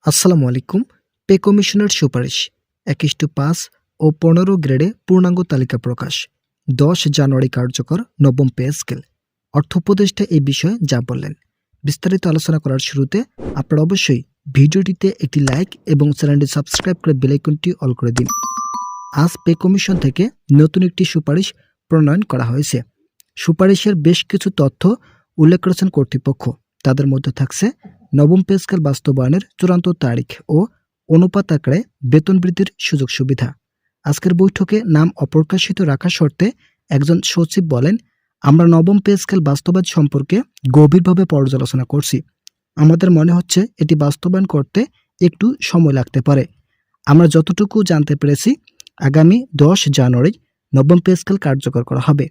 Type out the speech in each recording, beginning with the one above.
আসসালামু আলাইকুম। পে কমিশনের সুপারিশ 21:5 ও 15 গ্রেডে পূর্ণাঙ্গ তালিকা প্রকাশ। 10 জানুয়ারি কার্যকর নবম পে স্কেল। অর্থ উপদেষ্টা এই বিষয়ে যা বললেন, বিস্তারিত আলোচনা করার শুরুতে আপনারা অবশ্যই ভিডিওটিতে একটি লাইক এবং চ্যানেলটি সাবস্ক্রাইব করে বেল আইকনটি অল করে দিন। আজ পে কমিশন থেকে নতুন একটি সুপারিশ প্রণয়ন করা হয়েছে। সুপারিশের বেশ কিছু তথ্য উল্লেখ করেছেন কর্তৃপক্ষ। তাদের মধ্যে থাকছে নবম পে স্কেল বাস্তবায়নের চূড়ান্ত তারিখ ও অনুপাত আকারে বেতন বৃদ্ধির সুযোগ সুবিধা। আজকের বৈঠকে নাম অপ্রকাশিত রাখার শর্তে একজন সচিব বলেন, আমরা নবম পে স্কেল বাস্তবায়ন সম্পর্কে গভীরভাবে পর্যালোচনা করছি। আমাদের মনে হচ্ছে এটি বাস্তবায়ন করতে একটু সময় লাগতে পারে। আমরা যতটুকু জানতে পেরেছি, আগামী 10 জানুয়ারি নবম পে স্কেল কার্যকর করা হবে।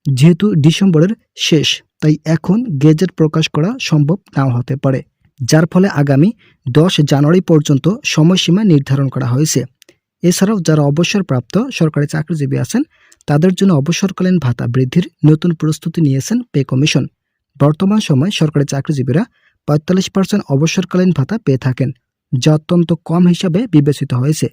যেহেতু ডিসেম্বরের শেষ, তাই এখন গেজেট প্রকাশ করা সম্ভব নাও হতে পারে, যার ফলে আগামী 10 জানুয়ারি পর্যন্ত সময়সীমা নির্ধারণ করা হয়েছে। এছাড়াও যারা অবসরপ্রাপ্ত সরকারি চাকরিজীবী আছেন, তাদের জন্য অবসরকালীন ভাতা বৃদ্ধির নতুন প্রস্তুতি নিয়েছেন পে কমিশন। বর্তমান সময়ে সরকারি চাকরিজীবীরা 45% অবসরকালীন ভাতা পেয়ে থাকেন, যা অত্যন্ত কম হিসাবে বিবেচিত হয়েছে।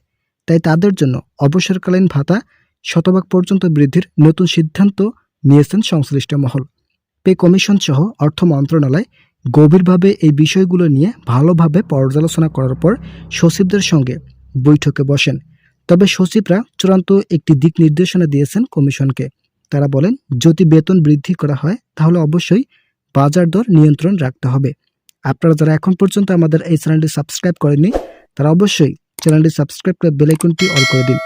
তাই তাদের জন্য অবসরকালীন ভাতা শতভাগ পর্যন্ত বৃদ্ধির নতুন সিদ্ধান্ত নিয়েছেন সংশ্লিষ্ট মহল। পে কমিশন সহ অর্থ মন্ত্রণালয় গভীরভাবে এই বিষয়গুলো নিয়ে ভালোভাবে পর্যালোচনা করার পর সচিবদের সঙ্গে বৈঠকে বসেন। তবে সচিবরা চূড়ান্ত একটি দিক নির্দেশনা দিয়েছেন কমিশনকে। তারা বলেন, যদি বেতন বৃদ্ধি করা হয় তাহলে অবশ্যই বাজার দর নিয়ন্ত্রণ রাখতে হবে। আপনারা যারা এখন পর্যন্ত আমাদের এই চ্যানেলটি সাবস্ক্রাইব করেননি, তারা অবশ্যই চ্যানেলটি সাবস্ক্রাইব করে বেল আইকনটি অল করে দিন।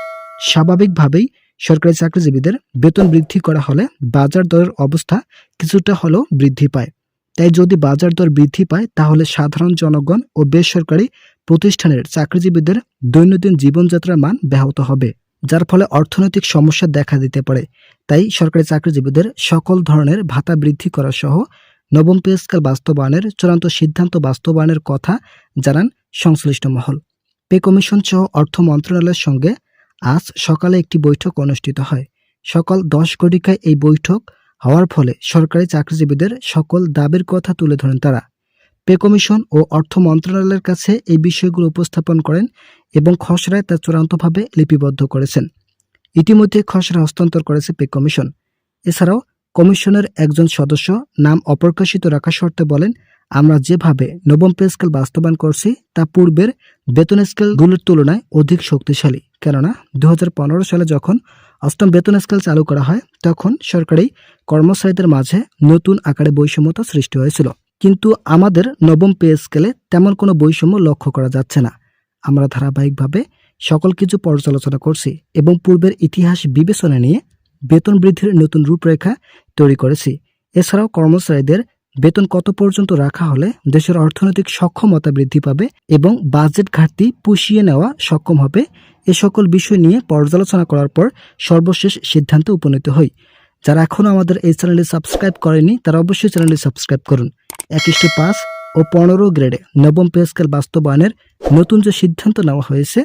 স্বাভাবিকভাবেই সরকারি চাকরিজীবীদের বেতন বৃদ্ধি করা হলে বাজার দরের অবস্থা কিছুটা হলেও বৃদ্ধি পায়। তাই যদি বাজার দর বৃদ্ধি পায়, তাহলে সাধারণ জনগণ ও বেসরকারি প্রতিষ্ঠানের চাকরিজীবীদের দৈনন্দিন জীবনযাত্রার মান ব্যাহত হবে, যার ফলে অর্থনৈতিক সমস্যা দেখা দিতে পারে। তাই সরকারি চাকরিজীবীদের সকল ধরনের ভাতা বৃদ্ধি করা সহ নবম পে স্কেল বাস্তবায়নের চূড়ান্ত সিদ্ধান্ত বাস্তবায়নের কথা জানান সংশ্লিষ্ট মহল। পে কমিশন সহ অর্থ মন্ত্রণালয়ের সঙ্গে আজ সকালে একটি বৈঠক অনুষ্ঠিত হয়। সকাল 10 ঘটিকায় এই বৈঠক হওয়ার ফলে সরকারি চাকরিজীবীদের সকল দাবির কথা তুলে ধরেন তারা। পে কমিশন ও অর্থ মন্ত্রণালয়ের কাছে এই বিষয়গুলো উপস্থাপন করেন এবং খসড়ায় তা চূড়ান্তভাবে লিপিবদ্ধ করেছেন। ইতিমধ্যে খসড়া হস্তান্তর করেছে পে কমিশন। এছাড়াও কমিশনের একজন সদস্য নাম অপ্রকাশিত রাখা শর্তে বলেন, আমরা যেভাবে নবম পে স্কেল বাস্তবায়ন করছি তা পূর্বের বেতন স্কেলগুলোর তুলনায় অধিক শক্তিশালী। কেননা 2015 সালে যখন অষ্টম বেতন স্কেল চালু করা হয়, তখন সরকারি কর্মচারীদের মাঝে নতুন আকারে বৈষম্যতা সৃষ্টি হয়েছিল। কিন্তু আমাদের নবম পে স্কেলে তেমন কোনো বৈষম্য লক্ষ্য করা যাচ্ছে না। আমরা ধারাবাহিকভাবে সকল কিছু পর্যালোচনা করছি এবং পূর্বের ইতিহাস বিবেচনা নিয়ে বেতন বৃদ্ধির নতুন রূপরেখা তৈরি করেছি। এছাড়াও কর্মচারীদের বেতন কত পর্যন্ত রাখা হলে দেশের অর্থনৈতিক সক্ষমতা বৃদ্ধি পাবে এবং বাজেট ঘাটতি পুষিয়ে নেওয়া সক্ষম হবে, এ সকল বিষয় নিয়ে পর্যালোচনা করার পর সর্বশেষ সিদ্ধান্তে উপনীত হই। যারা এখনও আমাদের এই চ্যানেলটি সাবস্ক্রাইব করেনি, তারা অবশ্যই চ্যানেলটি সাবস্ক্রাইব করুন। 21:5 ও 15 গ্রেডে নবম পে স্কেল বাস্তবায়নের নতুন যে সিদ্ধান্ত নেওয়া হয়েছে,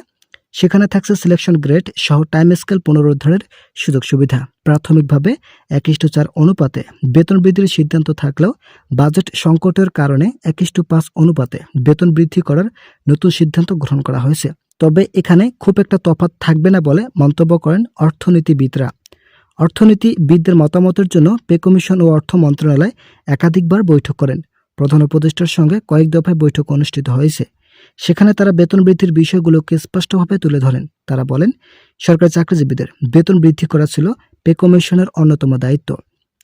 সেখানে থাকছে সিলেকশন গ্রেড সহ টাইম স্কেল পুনরুদ্ধারের সুযোগ সুবিধা। প্রাথমিকভাবে 1:4 অনুপাতে বেতন বৃদ্ধির সিদ্ধান্ত থাকলেও বাজেট সংকটের কারণে 1:5 অনুপাতে বেতন বৃদ্ধি করার নতুন সিদ্ধান্ত গ্রহণ করা হয়েছে। তবে এখানে খুব একটা তফাৎ থাকবে না বলে মন্তব্য করেন অর্থনীতিবিদরা। অর্থনীতিবিদদের মতামতের জন্য পে কমিশন ও অর্থ মন্ত্রণালয় একাধিকবার বৈঠক করেন। প্রধান উপদেষ্টার সঙ্গে কয়েক দফায় বৈঠক অনুষ্ঠিত হয়েছে। সেখানে তারা বেতন বৃদ্ধির বিষয়গুলোকে স্পষ্টভাবে তুলে ধরেন। তারা বলেন, সরকারি চাকরিজীবীদের বেতন বৃদ্ধি করা ছিল পে কমিশনের অন্যতম দায়িত্ব।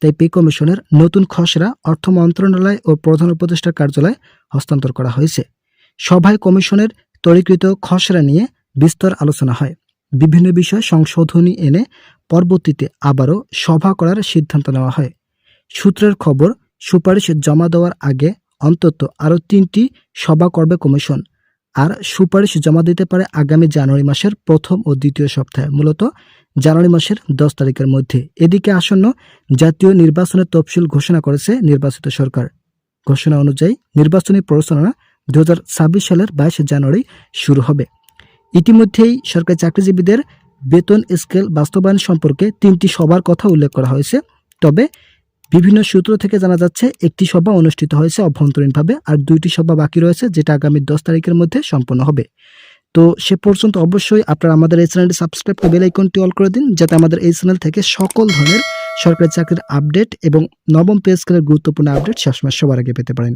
তাই পে কমিশনের নতুন খসড়া অর্থ মন্ত্রণালয় ও প্রধান উপদেষ্টার কার্যালয়ে হস্তান্তর করা হয়েছে। সভায় কমিশনের তৈরিকৃত খসড়া নিয়ে বিস্তর আলোচনা হয়। বিভিন্ন বিষয় সংশোধনী এনে পরবর্তীতে আবারও সভা করার সিদ্ধান্ত নেওয়া হয়। সূত্রের খবর, সুপারিশ জমা দেওয়ার আগে অন্তত আরও 3টি সভা করবে কমিশন। আর সুপারিশ জমা দিতে পারে আগামী জানুয়ারি মাসের প্রথম ও দ্বিতীয় সপ্তাহে, মূলত জানুয়ারি মাসের 10 তারিখের মধ্যে। এদিকে আসন্ন জাতীয় নির্বাচনের তফসিল ঘোষণা করেছে নির্বাচিত সরকার। ঘোষণা অনুযায়ী নির্বাচনী প্রচারণা 2026 সালের 22 জানুয়ারি শুরু হবে। ইতিমধ্যেই সরকারি চাকরিজীবীদের বেতন স্কেল বাস্তবায়ন সম্পর্কে 3টি সভার কথা উল্লেখ করা হয়েছে। তবে বিভিন্ন সূত্র থেকে জানা যাচ্ছে একটি সভা অনুষ্ঠিত হয়েছে অভ্যন্তরীণভাবে, আর 2টি সভা বাকি রয়েছে যেটা আগামী 10 তারিখের মধ্যে সম্পন্ন হবে। তো সে পর্যন্ত অবশ্যই আপনারা আমাদের এই চ্যানেলটি সাবস্ক্রাইব করে বেল আইকনটি অল করে দিন, যাতে আমাদের এই চ্যানেল থেকে সকল ধরনের সরকারি চাকরির আপডেট এবং নবম পে স্কেলের গুরুত্বপূর্ণ আপডেট সবসময় সবার আগে পেতে পারেন।